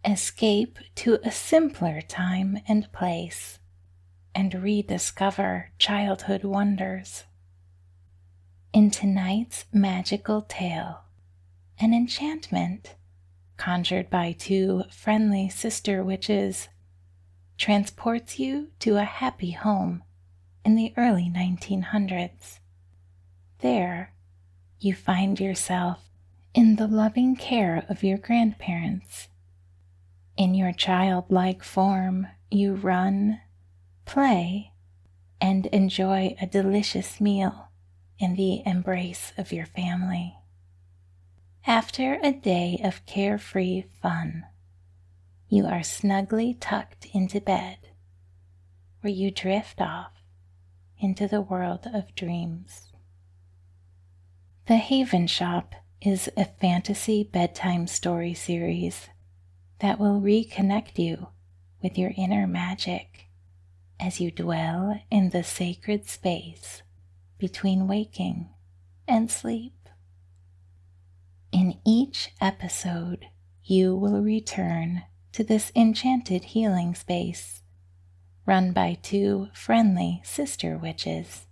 Escape to a simpler time and place and rediscover childhood wonders. In tonight's magical tale, an enchantment conjured by two friendly sister witches transports you to a happy home in the early 1900s. There, you find yourself in the loving care of your grandparents. In your childlike form, you run, play, and enjoy a delicious meal in the embrace of your family. After a day of carefree fun, you are snugly tucked into bed, where you drift off into the world of dreams. The Haven Shoppe is a fantasy bedtime story series that will reconnect you with your inner magic as you dwell in the sacred space between waking and sleep. In each episode, you will return to this enchanted healing space run by two friendly sister witches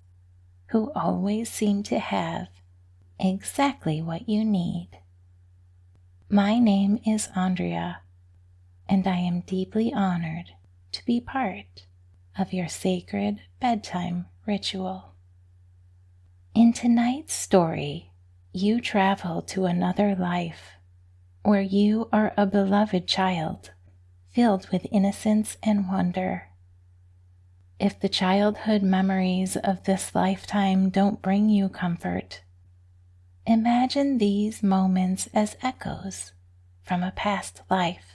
who always seem to have exactly what you need. My name is Andrea, and I am deeply honored to be part of your sacred bedtime ritual. In tonight's story, you travel to another life where you are a beloved child filled with innocence and wonder. If the childhood memories of this lifetime don't bring you comfort, imagine these moments as echoes from a past life,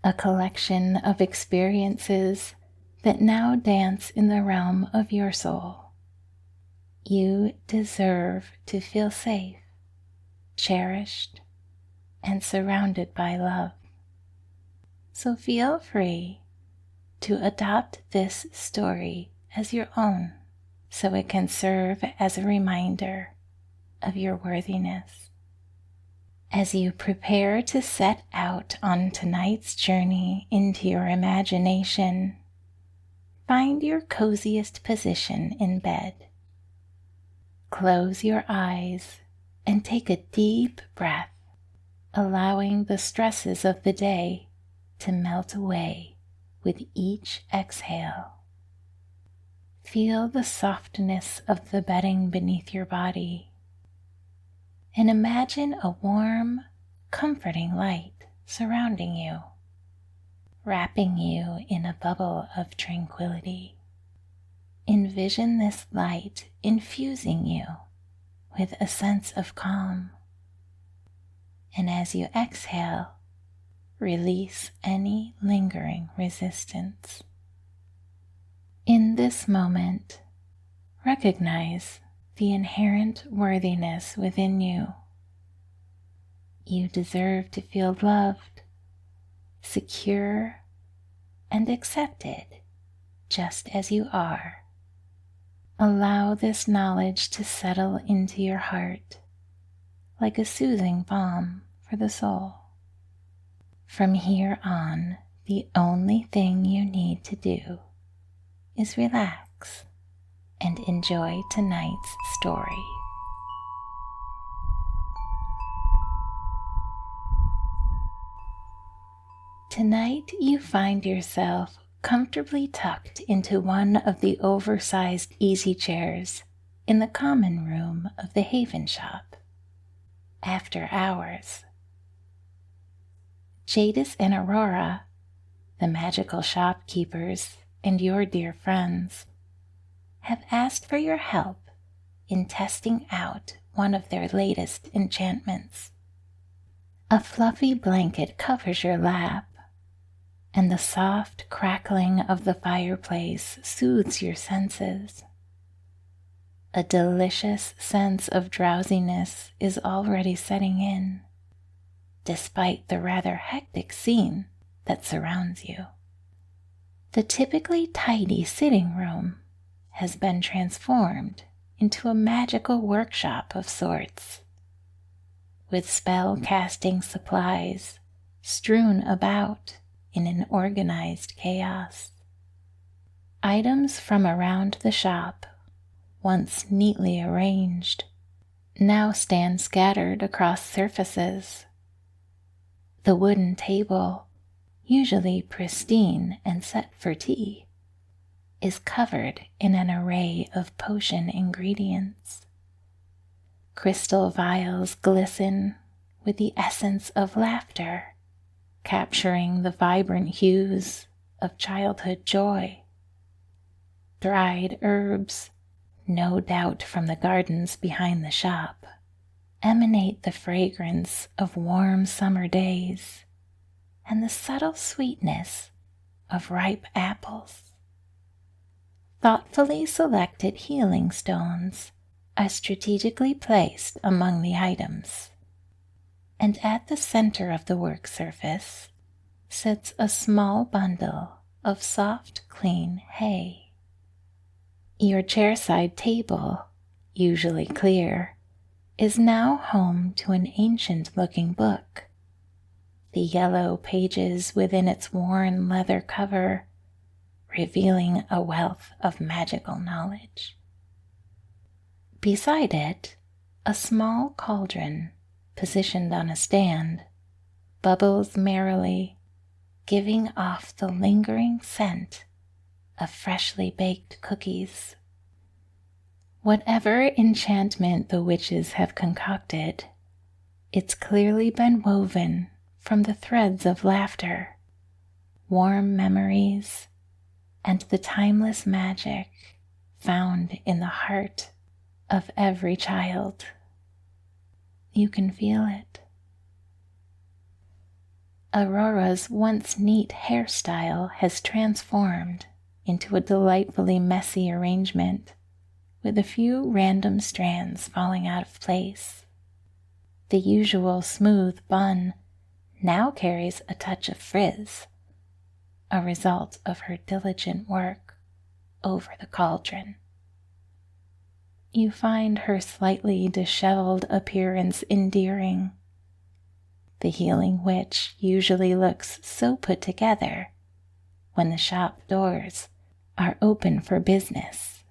a collection of experiences that now dance in the realm of your soul. You deserve to feel safe, cherished, and surrounded by love. So feel free to adopt this story as your own, so it can serve as a reminder of your worthiness. As you prepare to set out on tonight's journey into your imagination, find your coziest position in bed. Close your eyes and take a deep breath, allowing the stresses of the day to melt away with each exhale. Feel the softness of the bedding beneath your body, and imagine a warm, comforting light surrounding you, wrapping you in a bubble of tranquility. Envision this light infusing you with a sense of calm. And as you exhale, release any lingering resistance. In this moment, recognize the inherent worthiness within you. You deserve to feel loved, secure, and accepted just as you are. Allow this knowledge to settle into your heart like a soothing balm for the soul. From here on, the only thing you need to do is relax and enjoy tonight's story. Tonight you find yourself comfortably tucked into one of the oversized easy chairs in the common room of the Haven Shoppe. After hours, Jadis and Aurora, the magical shopkeepers and your dear friends, have asked for your help in testing out one of their latest enchantments. A fluffy blanket covers your lap, and the soft crackling of the fireplace soothes your senses. A delicious sense of drowsiness is already setting in, despite the rather hectic scene that surrounds you. The typically tidy sitting room has been transformed into a magical workshop of sorts, with spell-casting supplies strewn about in an organized chaos. Items from around the shop, once neatly arranged, now stand scattered across surfaces. The wooden table, usually pristine and set for tea, is covered in an array of potion ingredients. Crystal vials glisten with the essence of laughter, capturing the vibrant hues of childhood joy. Dried herbs, no doubt from the gardens behind the shop, emanate the fragrance of warm summer days and the subtle sweetness of ripe apples. Thoughtfully selected healing stones are strategically placed among the items, and at the center of the work surface sits a small bundle of soft, clean hay. Your chairside table, usually clear, is now home to an ancient-looking book. The yellow pages within its worn leather cover revealing a wealth of magical knowledge. Beside it, a small cauldron, positioned on a stand, bubbles merrily, giving off the lingering scent of freshly baked cookies. Whatever enchantment the witches have concocted, it's clearly been woven from the threads of laughter, warm memories, and the timeless magic found in the heart of every child. You can feel it. Aurora's once neat hairstyle has transformed into a delightfully messy arrangement, with a few random strands falling out of place. The usual smooth bun now carries a touch of frizz, a result of her diligent work over the cauldron. You find her slightly disheveled appearance endearing. The healing witch usually looks so put together when the shop doors are open for business.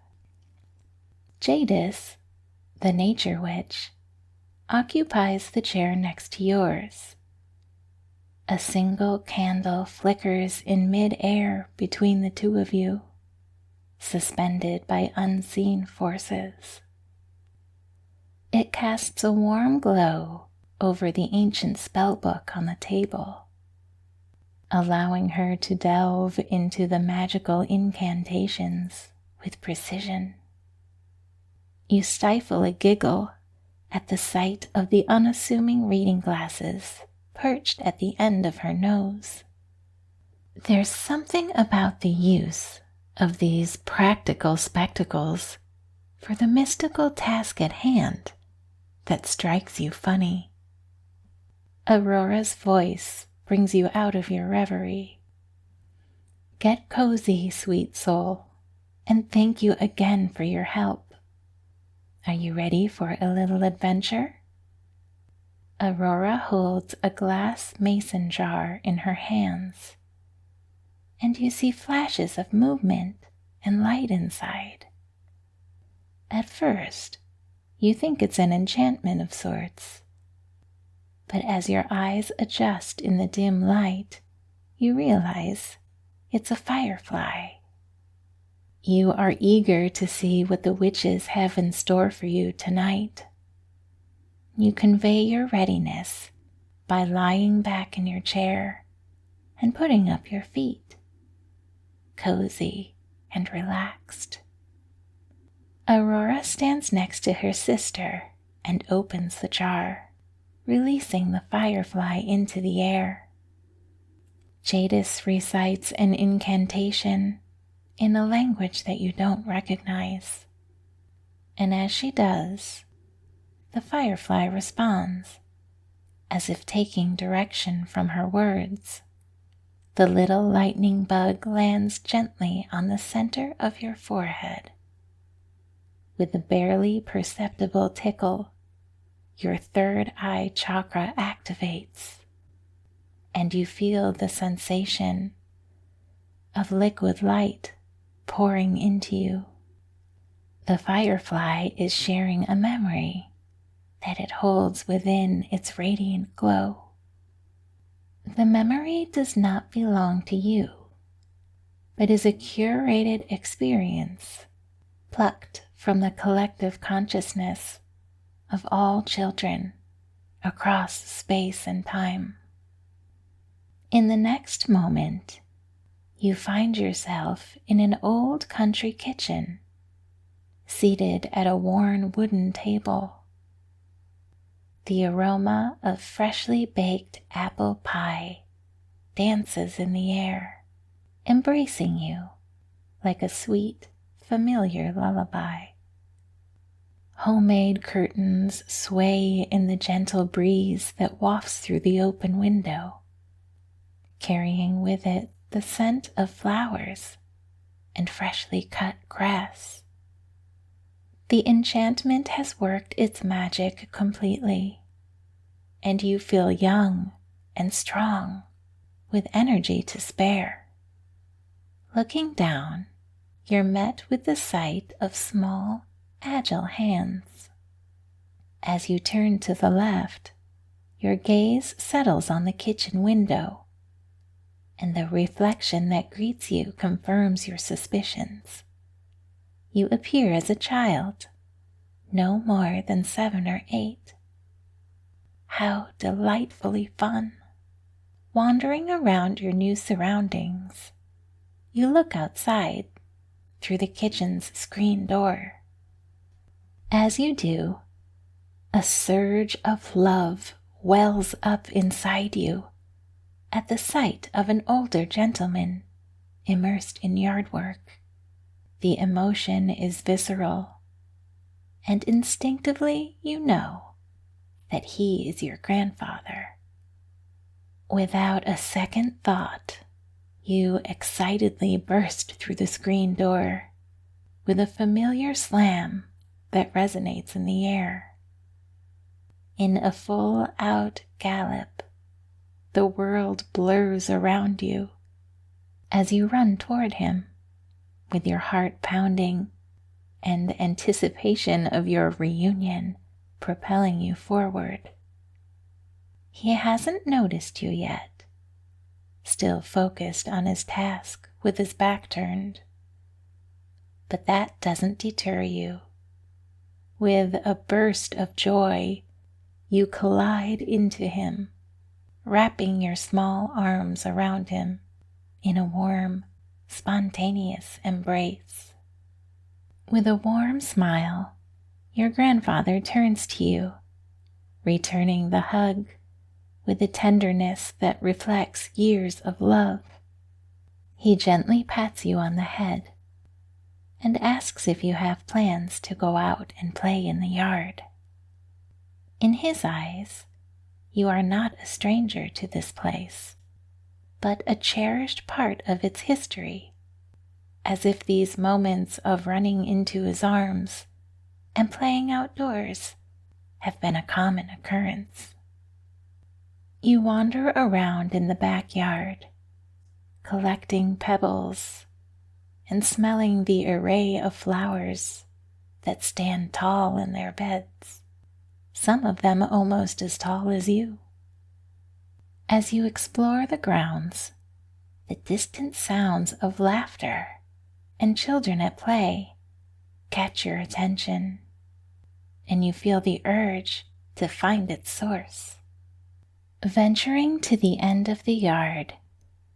Jadis, the nature witch, occupies the chair next to yours. A single candle flickers in mid-air between the two of you, suspended by unseen forces. It casts a warm glow over the ancient spellbook on the table, allowing her to delve into the magical incantations with precision. You stifle a giggle at the sight of the unassuming reading glasses perched at the end of her nose. There's something about the use of these practical spectacles for the mystical task at hand that strikes you funny. Aurora's voice brings you out of your reverie. Get cozy, sweet soul, and thank you again for your help. Are you ready for a little adventure? Aurora holds a glass mason jar in her hands, and you see flashes of movement and light inside. At first, you think it's an enchantment of sorts, but as your eyes adjust in the dim light, you realize it's a firefly. You are eager to see what the witches have in store for you tonight. You convey your readiness by lying back in your chair and putting up your feet, cozy and relaxed. Aurora stands next to her sister and opens the jar, releasing the firefly into the air. Jadis recites an incantation in a language that you don't recognize, and as she does, the firefly responds, as if taking direction from her words. The little lightning bug lands gently on the center of your forehead. With a barely perceptible tickle, your third eye chakra activates, and you feel the sensation of liquid light pouring into you. The firefly is sharing a memory that it holds within its radiant glow. The memory does not belong to you, but is a curated experience plucked from the collective consciousness of all children across space and time. In the next moment, you find yourself in an old country kitchen, seated at a worn wooden table. The aroma of freshly baked apple pie dances in the air, embracing you like a sweet, familiar lullaby. Homemade curtains sway in the gentle breeze that wafts through the open window, carrying with it the scent of flowers and freshly cut grass. The enchantment has worked its magic completely, and you feel young and strong with energy to spare. Looking down, you're met with the sight of small, agile hands. As you turn to the left, your gaze settles on the kitchen window, and the reflection that greets you confirms your suspicions. You appear as a child, no more than 7 or 8. How delightfully fun! Wandering around your new surroundings, you look outside through the kitchen's screen door. As you do, a surge of love wells up inside you at the sight of an older gentleman immersed in yard work. The emotion is visceral, and instinctively you know that he is your grandfather. Without a second thought, you excitedly burst through the screen door with a familiar slam that resonates in the air. In a full-out gallop, the world blurs around you as you run toward him, with your heart pounding and anticipation of your reunion propelling you forward. He hasn't noticed you yet, still focused on his task with his back turned. But that doesn't deter you. With a burst of joy, you collide into him, wrapping your small arms around him in a warm, spontaneous embrace. With a warm smile, your grandfather turns to you, returning the hug with a tenderness that reflects years of love. He gently pats you on the head and asks if you have plans to go out and play in the yard. In his eyes, you are not a stranger to this place, but a cherished part of its history, as if these moments of running into his arms and playing outdoors have been a common occurrence. You wander around in the backyard, collecting pebbles and smelling the array of flowers that stand tall in their beds, some of them almost as tall as you. As you explore the grounds, the distant sounds of laughter and children at play catch your attention, and you feel the urge to find its source. Venturing to the end of the yard,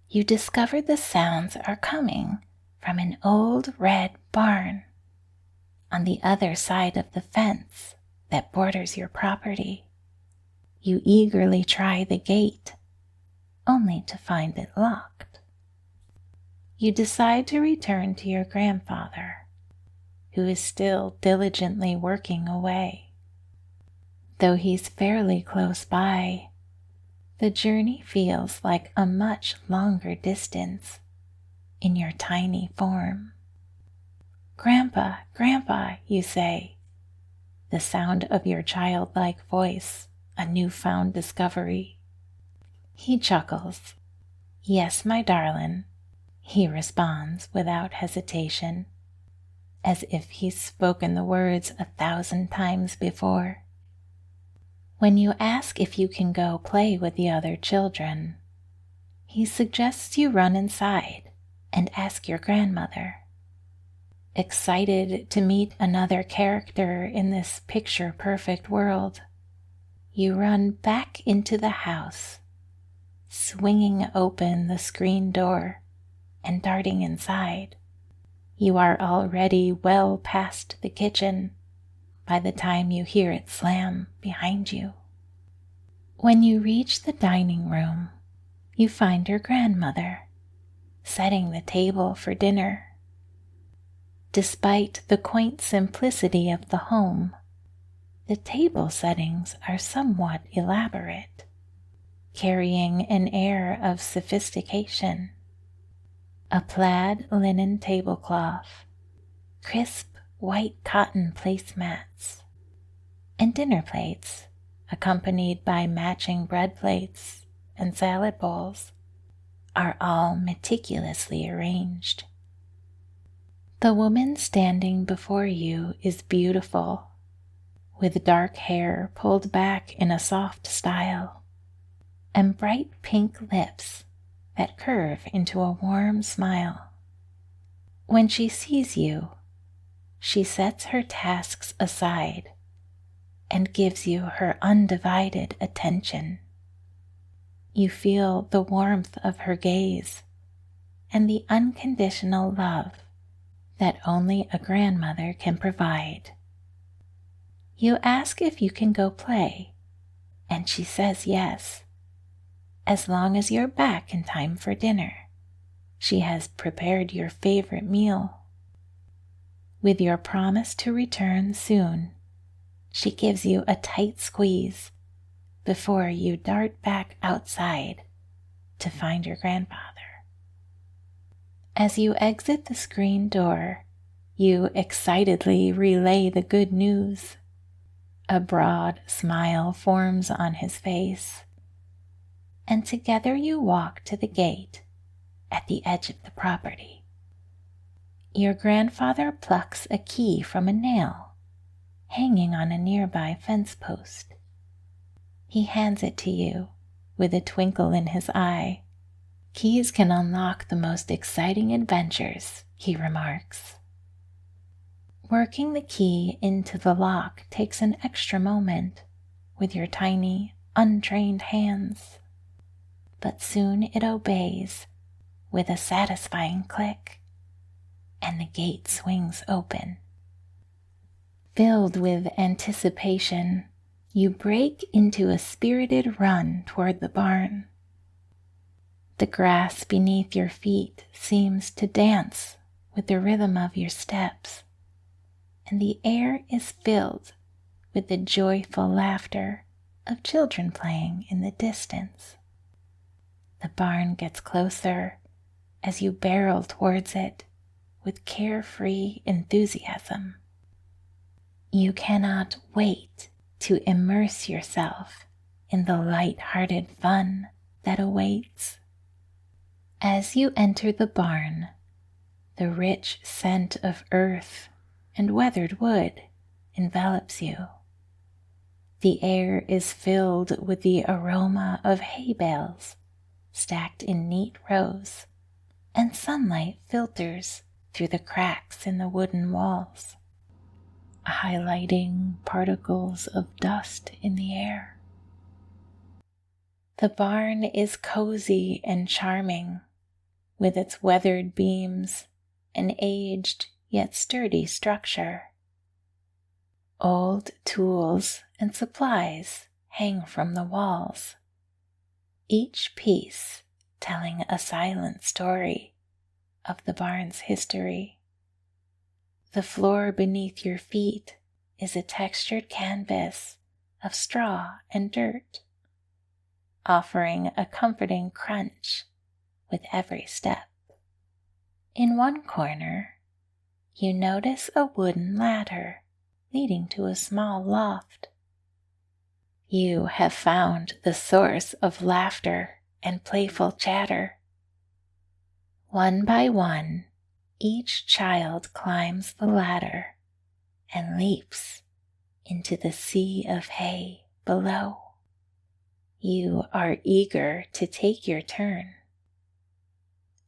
you discover the sounds are coming from an old red barn on the other side of the fence that borders your property. You eagerly try the gate, only to find it locked. You decide to return to your grandfather, who is still diligently working away. Though he's fairly close by, the journey feels like a much longer distance in your tiny form. "Grandpa, Grandpa," you say, the sound of your childlike voice a newfound discovery. He chuckles. "Yes, my darling," he responds without hesitation, as if he's spoken the words 1,000 times before. When you ask if you can go play with the other children, he suggests you run inside and ask your grandmother. Excited to meet another character in this picture-perfect world, you run back into the house, swinging open the screen door and darting inside. You are already well past the kitchen by the time you hear it slam behind you. When you reach the dining room, you find your grandmother setting the table for dinner. Despite the quaint simplicity of the home, the table settings are somewhat elaborate, carrying an air of sophistication. A plaid linen tablecloth, crisp white cotton placemats, and dinner plates accompanied by matching bread plates and salad bowls are all meticulously arranged. The woman standing before you is beautiful, with dark hair pulled back in a soft style, and bright pink lips that curve into a warm smile. When she sees you, she sets her tasks aside and gives you her undivided attention. You feel the warmth of her gaze and the unconditional love that only a grandmother can provide. You ask if you can go play, and she says yes. As long as you're back in time for dinner, she has prepared your favorite meal. With your promise to return soon, she gives you a tight squeeze before you dart back outside to find your grandfather. As you exit the screen door, you excitedly relay the good news. A broad smile forms on his face, and together you walk to the gate at the edge of the property. Your grandfather plucks a key from a nail hanging on a nearby fence post. He hands it to you with a twinkle in his eye. "Keys can unlock the most exciting adventures," he remarks. Working the key into the lock takes an extra moment with your tiny, untrained hands, but soon it obeys with a satisfying click, and the gate swings open. Filled with anticipation, you break into a spirited run toward the barn. The grass beneath your feet seems to dance with the rhythm of your steps, and the air is filled with the joyful laughter of children playing in the distance. The barn gets closer as you barrel towards it with carefree enthusiasm. You cannot wait to immerse yourself in the light-hearted fun that awaits. As you enter the barn, the rich scent of earth and weathered wood envelops you. The air is filled with the aroma of hay bales stacked in neat rows, and sunlight filters through the cracks in the wooden walls, highlighting particles of dust in the air. The barn is cozy and charming, with its weathered beams and aged yet sturdy structure. Old tools and supplies hang from the walls, each piece telling a silent story of the barn's history. The floor beneath your feet is a textured canvas of straw and dirt, offering a comforting crunch with every step. In one corner, you notice a wooden ladder leading to a small loft. You have found the source of laughter and playful chatter. One by one, each child climbs the ladder and leaps into the sea of hay below. You are eager to take your turn.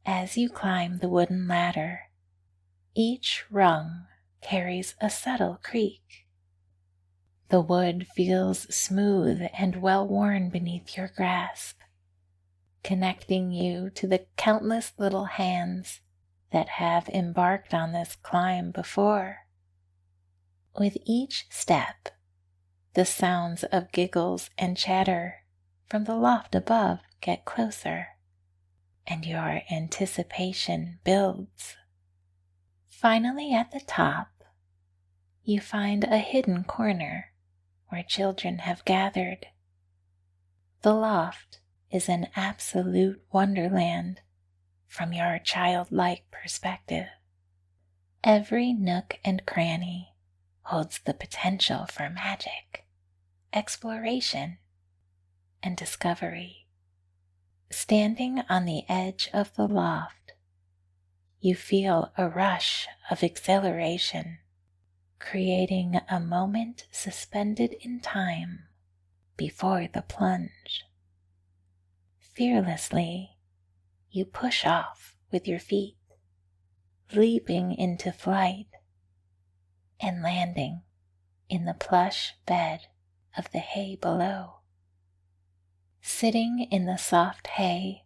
As you climb the wooden ladder, each rung carries a subtle creak. The wood feels smooth and well-worn beneath your grasp, connecting you to the countless little hands that have embarked on this climb before. With each step, the sounds of giggles and chatter from the loft above get closer, and your anticipation builds. Finally, at the top, you find a hidden corner where children have gathered. The loft is an absolute wonderland from your childlike perspective. Every nook and cranny holds the potential for magic, exploration, and discovery. Standing on the edge of the loft, you feel a rush of exhilaration, creating a moment suspended in time before the plunge. Fearlessly, you push off with your feet, leaping into flight and landing in the plush bed of the hay below. Sitting in the soft hay,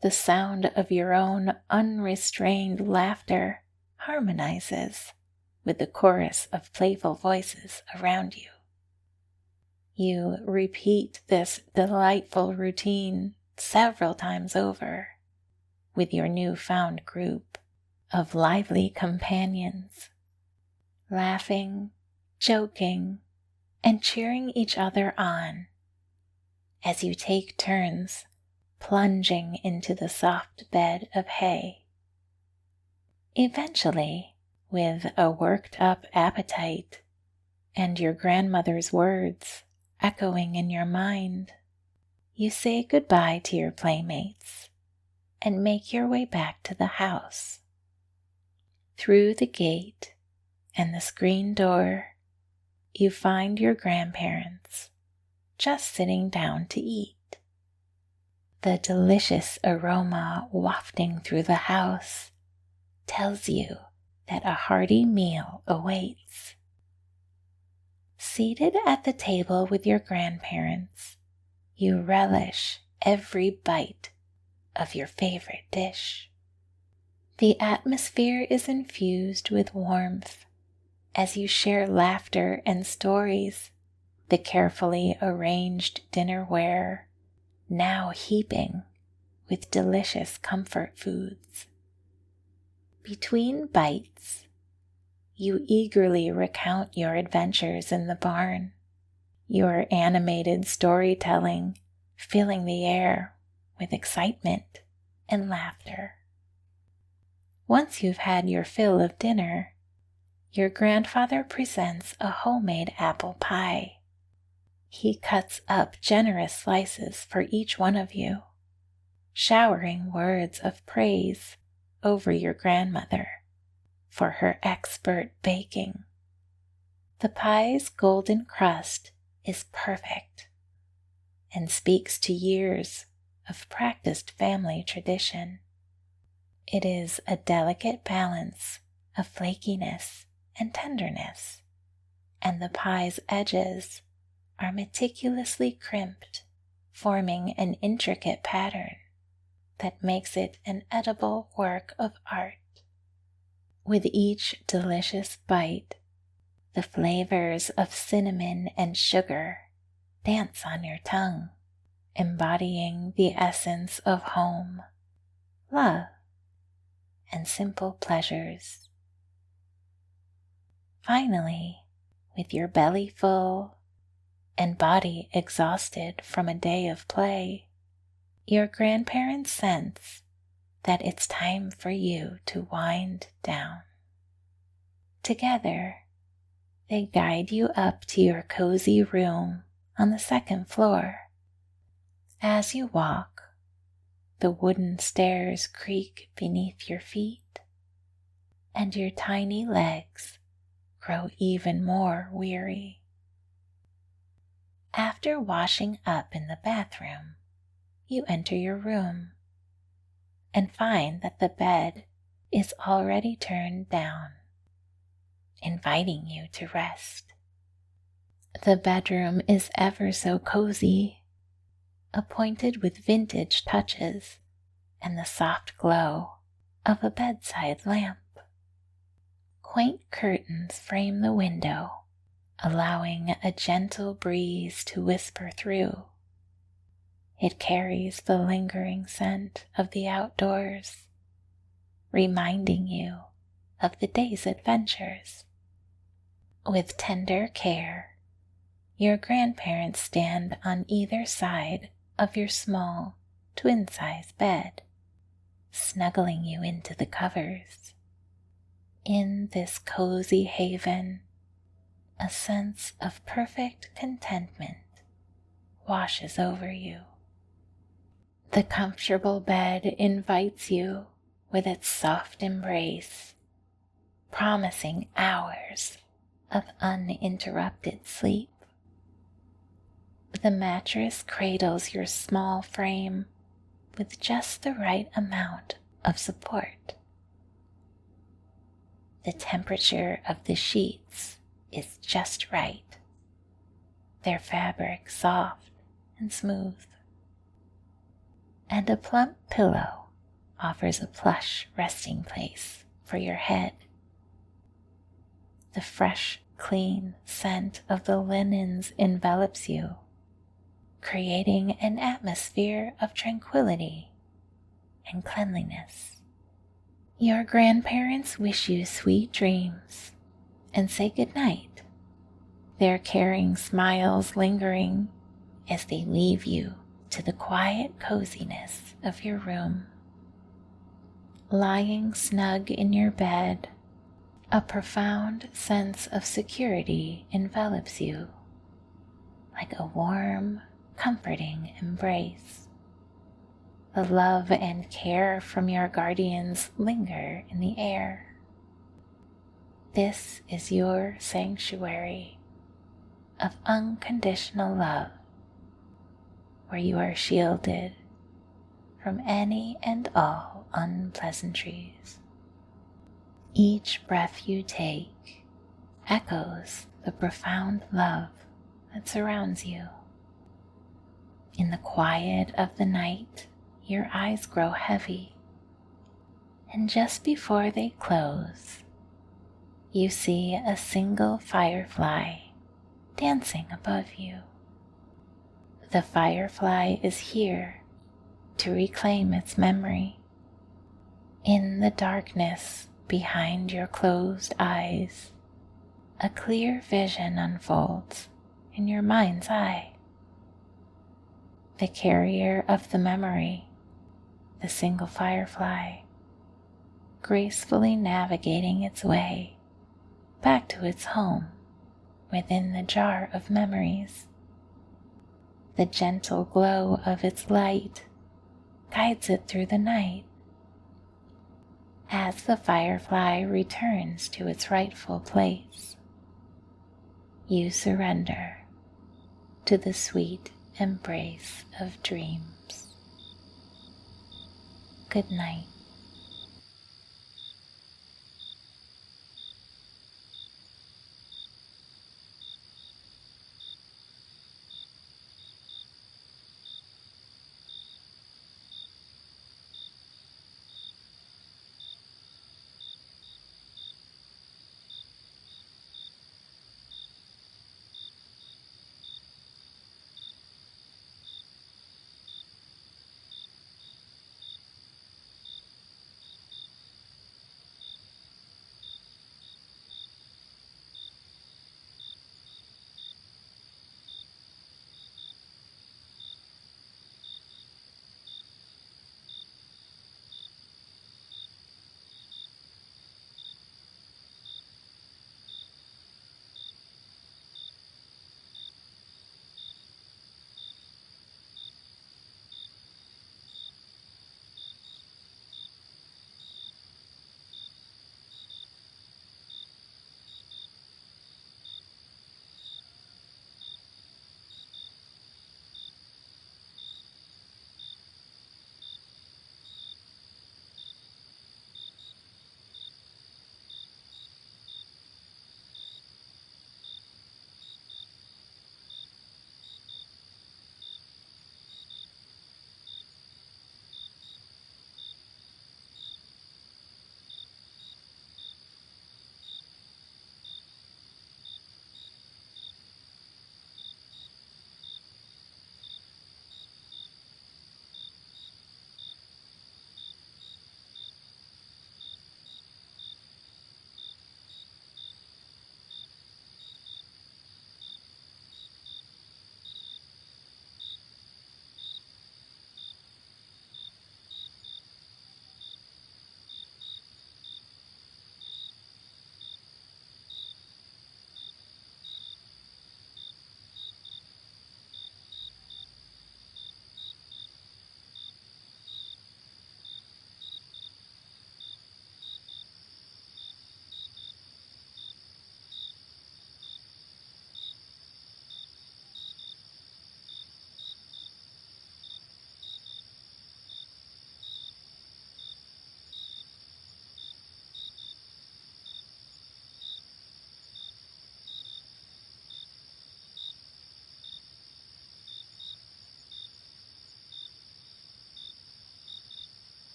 the sound of your own unrestrained laughter harmonizes with the chorus of playful voices around you. You repeat this delightful routine several times over with your newfound group of lively companions, laughing, joking, and cheering each other on as you take turns plunging into the soft bed of hay. Eventually, with a worked-up appetite and your grandmother's words echoing in your mind, you say goodbye to your playmates and make your way back to the house. Through the gate and the screen door, you find your grandparents just sitting down to eat. The delicious aroma wafting through the house tells you that a hearty meal awaits. Seated at the table with your grandparents, you relish every bite of your favorite dish. The atmosphere is infused with warmth as you share laughter and stories, the carefully arranged dinnerware now heaping with delicious comfort foods. Between bites, you eagerly recount your adventures in the barn, your animated storytelling filling the air with excitement and laughter. Once you've had your fill of dinner, your grandfather presents a homemade apple pie. He cuts up generous slices for each one of you, showering words of praise over your grandmother for her expert baking. The pie's golden crust is perfect and speaks to years of practiced family tradition. It is a delicate balance of flakiness and tenderness, and the pie's edges are meticulously crimped, forming an intricate pattern that makes it an edible work of art. With each delicious bite, the flavors of cinnamon and sugar dance on your tongue, embodying the essence of home, love, and simple pleasures. Finally, with your belly full and body exhausted from a day of play, your grandparents sense that it's time for you to wind down. Together, they guide you up to your cozy room on the second floor. As you walk, the wooden stairs creak beneath your feet, and your tiny legs grow even more weary. After washing up in the bathroom, you enter your room and find that the bed is already turned down, inviting you to rest. The bedroom is ever so cozy, appointed with vintage touches and the soft glow of a bedside lamp. Quaint curtains frame the window, allowing a gentle breeze to whisper through. It carries the lingering scent of the outdoors, reminding you of the day's adventures. With tender care, your grandparents stand on either side of your small twin-size bed, snuggling you into the covers. In this cozy haven, a sense of perfect contentment washes over you. The comfortable bed invites you with its soft embrace, promising hours of uninterrupted sleep. The mattress cradles your small frame with just the right amount of support. The temperature of the sheets is just right, their fabric soft and smooth, and a plump pillow offers a plush resting place for your head. The fresh, clean scent of the linens envelops you, creating an atmosphere of tranquility and cleanliness. Your grandparents wish you sweet dreams and say goodnight, their caring smiles lingering as they leave you to the quiet coziness of your room. Lying snug in your bed, a profound sense of security envelops you, like a warm, comforting embrace. The love and care from your guardians linger in the air. This is your sanctuary of unconditional love, where you are shielded from any and all unpleasantries. Each breath you take echoes the profound love that surrounds you. In the quiet of the night, your eyes grow heavy, and just before they close, you see a single firefly dancing above you. The firefly is here to reclaim its memory. In the darkness behind your closed eyes, a clear vision unfolds in your mind's eye. The carrier of the memory, the single firefly, gracefully navigating its way back to its home within the jar of memories. The gentle glow of its light guides it through the night. As the firefly returns to its rightful place, you surrender to the sweet embrace of dreams. Good night.